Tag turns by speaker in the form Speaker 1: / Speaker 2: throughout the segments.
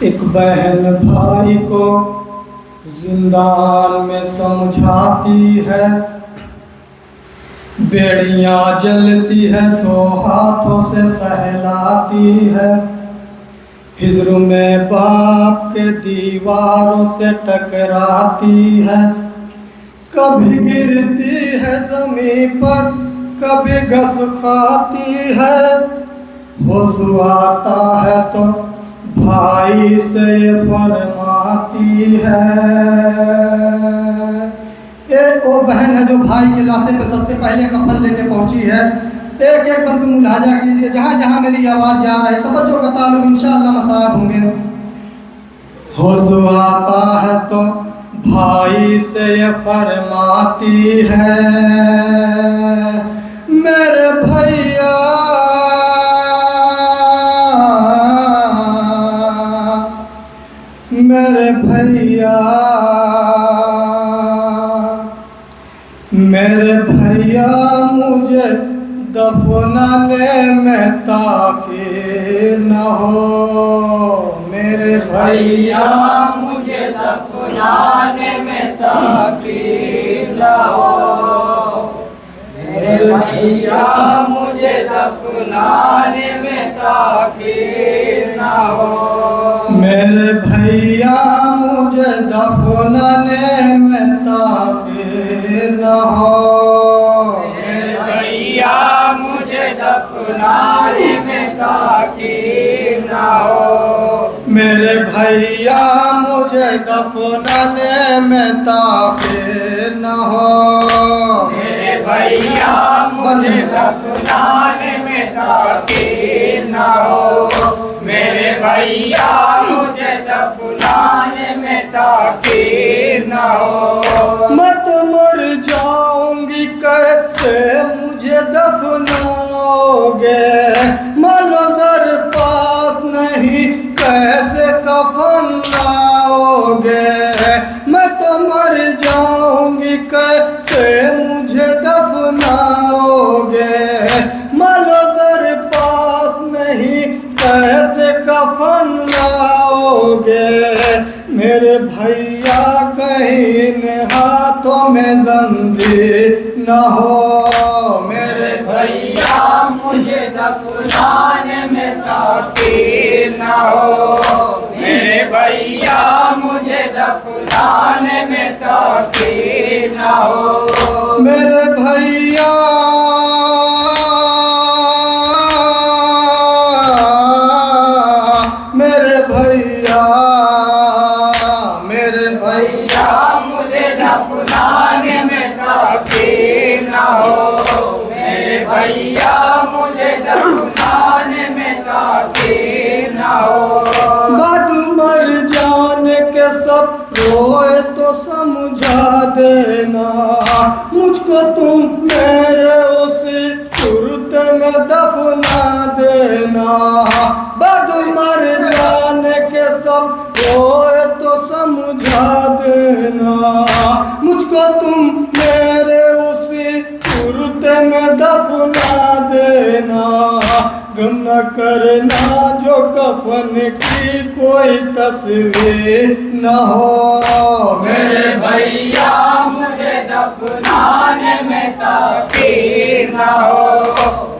Speaker 1: एक बहन भाई को जिंदान में समझाती है, बेड़ियां जलती है तो हाथों से सहलाती है। हिज्र में बाप के दीवारों से टकराती है, कभी गिरती है जमीन पर कभी घस खाती है। होश आता है तो भाई से फरमाती है। एक वो बहन है जो भाई के लाशे पे सबसे पहले कफन लेके पहुंची है। एक एक बंद मुलाजा कीजिए, जहाँ जहाँ मेरी आवाज़ जा रही है तवज्जो का ताल्लुक इंशाअल्लाह मसाब होंगे। होश आता है तो भाई से ये फरमाती है, मेरे भैया मेरे भैया मेरे भैया मुझे दफनाने में ताख़ीर न हो। मेरे भैया
Speaker 2: मुझे दफनाने में ताख़ीर न हो। मेरे भैया मुझे दफनाने में ताख़ीर न हो।
Speaker 1: मेरे भैया मुझे दफनाने में ताख़ीर न हो।
Speaker 2: मेरे भैया मुझे दफनाने में ताख़ीर न हो।
Speaker 1: मेरे भैया मुझे दफनाने में ताख़ीर न हो।
Speaker 2: मेरे भैया मुझे दफनाने में ताख़ीर न हो। मेरे भैया मुझे दफनाने में ताख़ीर न हो।
Speaker 1: मैं तो मर जाऊंगी कैसे मुझे दफनाओगे, मालो सर पास नहीं कैसे कफन लाओगे। मैं तो मर जाऊंगी कैसे मुझे दफनाओगे, मालो सर पास नहीं कैसे कफन लाओगे। मेरे भैया कहीं हाथों में जंजीर न हो।
Speaker 2: मेरे भैया मुझे दफनाने में ताक़ीर न हो। मेरे भैया मुझे दफनाने में ताक़ीर न हो।
Speaker 1: मेरे भैया मेरे भैया मेरे भैया
Speaker 2: मुझे दफनाने में ताक़ीर न हो। मेरे भैया मुझे दफनाने में ताक़ीर न हो।
Speaker 1: बाद मर जाने के सब रोए तो समझा देना, मुझको तुम मेरे उसी कुर्ते में दफना देना। बाद मर जाने के सब रोए तो समझा देना, मुझको तुम मेरे उसी कुर्ते में दफना देना। गम न करना जो कफन की कोई तस्वीर न हो।
Speaker 2: मेरे भैया मुझे दफनाने में ताक़ीर न हो।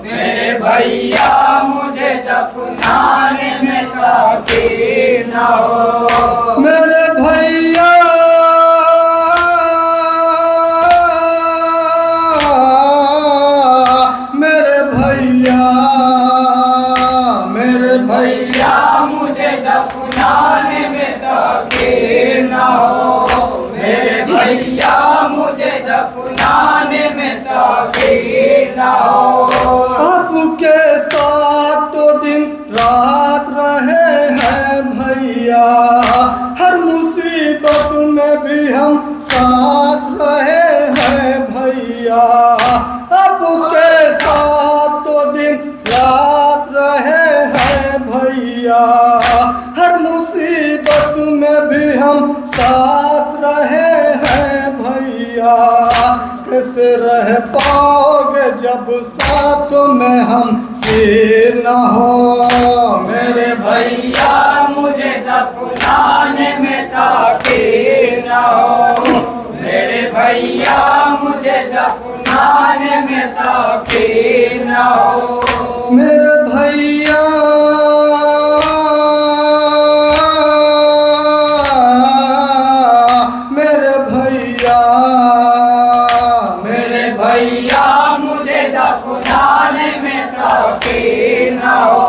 Speaker 2: मेरे भैया मुझे दफनाने में ताक़ीर न हो।
Speaker 1: मेरे भैया मेरे भैया मेरे भैया
Speaker 2: मुझे दफनाने में ताक़ीर न हो। मेरे भैया मुझे दफनाने में ताक़ीर न हो।
Speaker 1: आपके साथ तो दिन रात रहे हैं भैया, हर मुसीबत में भी हम साथ रहे हैं भैया। आपके साथ तो दिन रात रहे हैं भैया, हर मुसीबत में भी हम साथ रहे हैं भैया। कैसे रह पाओगे जब साथ में हम सिर न हो। मेरे
Speaker 2: भैया मुझे दफनाने भैया मुझे दफनाने में ताखीर न हो।
Speaker 1: मेरे भैया मेरे भैया
Speaker 2: मेरे भैया मुझे दफनाने में ताखीर न हो।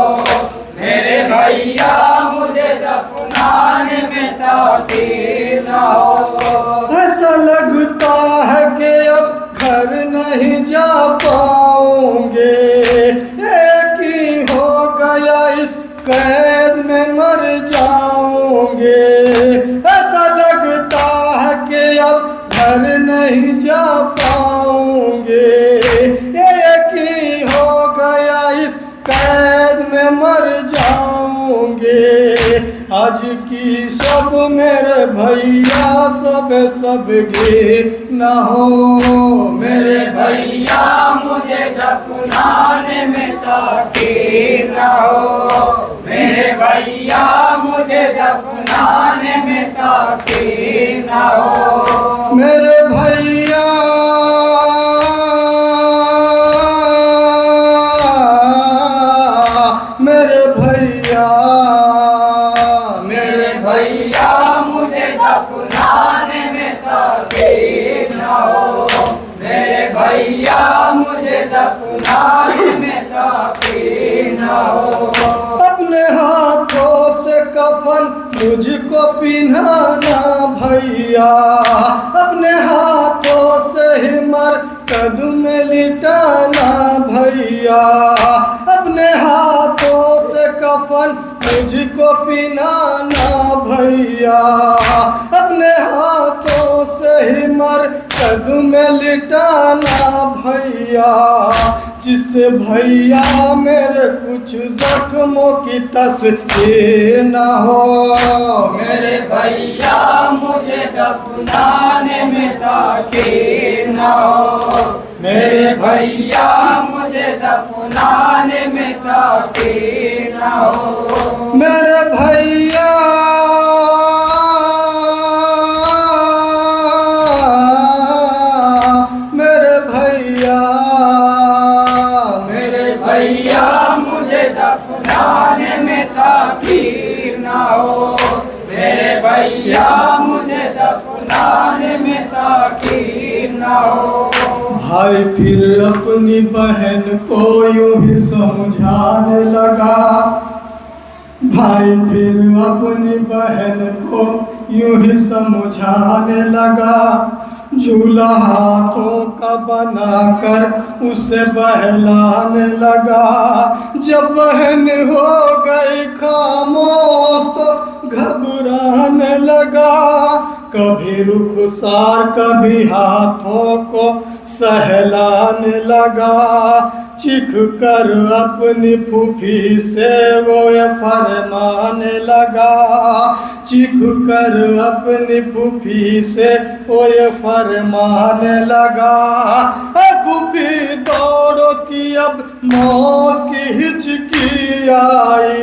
Speaker 2: मेरे भैया मुझे दफनाने में ताखीर न हो।
Speaker 1: ऐसा लगता है कि अब घर नहीं जा पाऊंगे, एक ही हो गया इस कैद में मर जाऊंगे। ऐसा लगता है कि अब घर नहीं जा पाऊंगे, एक ही हो गया इस कैद में मर जाऊंगे। आज की सब मेरे भैया सब गे न हो।
Speaker 2: मेरे भैया मुझे दफनाने में ताखीर न हो। मेरे भैया मुझे दफनाने में ताखीर न हो।
Speaker 1: मेरे भैया मेरे भैया
Speaker 2: मेरे भैया मुझे दफनाने में ताखीर न हो। मेरे भैया मुझे दफनाने में ताखीर न हो।
Speaker 1: अपने हाथों से कफन मुझको पिन्हाना भैया, अपने हाथों से ही मरकद में लिटाना भैया। अपने हाथों से कफन मुझको पिन्हाना भैया, अपने हाथों से ही मरकद में लिटाना भैया। जिससे भैया मेरे कुछ जख्मों की तस्वीर न हो।
Speaker 2: मेरे भैया मुझे दफनाने में ताखीर न हो। मेरे भैया मुझे दफनाने में ताखीर न हो।
Speaker 1: मेरे भैया मेरे भैया
Speaker 2: मेरे भैया मुझे दफनाने में ताखीर न हो। मेरे भैया मुझे दफनाने में ताखीर न हो।
Speaker 1: भाई फिर अपनी बहन को यूं ही समझाने लगा, भाई फिर अपनी बहन को यूं ही समझाने लगा। झूला हाथों का बनाकर उसे बहलाने लगा। जब बहन हो गई खामोश तो घबराने लगा। कभी रुखसार कभी हाथों को सहलाने लगा। चिख कर अपनी फूफी से वो ये फरमाने लगा। चिख कर अपनी फूफी से वो ये फरमाने लगा। फूफी दौड़ो कि अब मौत की हिचकी आई।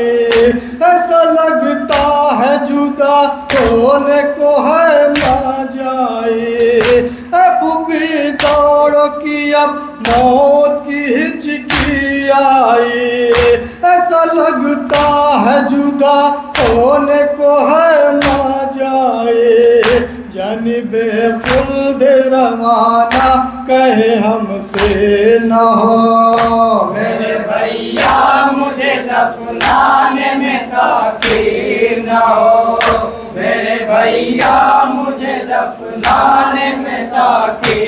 Speaker 1: ऐसा लगता है जुदा होने को है ना जाए। फूफी दौड़ो कि अब मौत की हिचकी आई। ऐसा लगता है जुदा होने को है ना जाए। जानिबे खुल्द रवाना कहे हमसे न हो।
Speaker 2: मेरे भैया मुझे दफनाने में ताखीर न हो। मेरे भैया मुझे दफनाने में ताखीर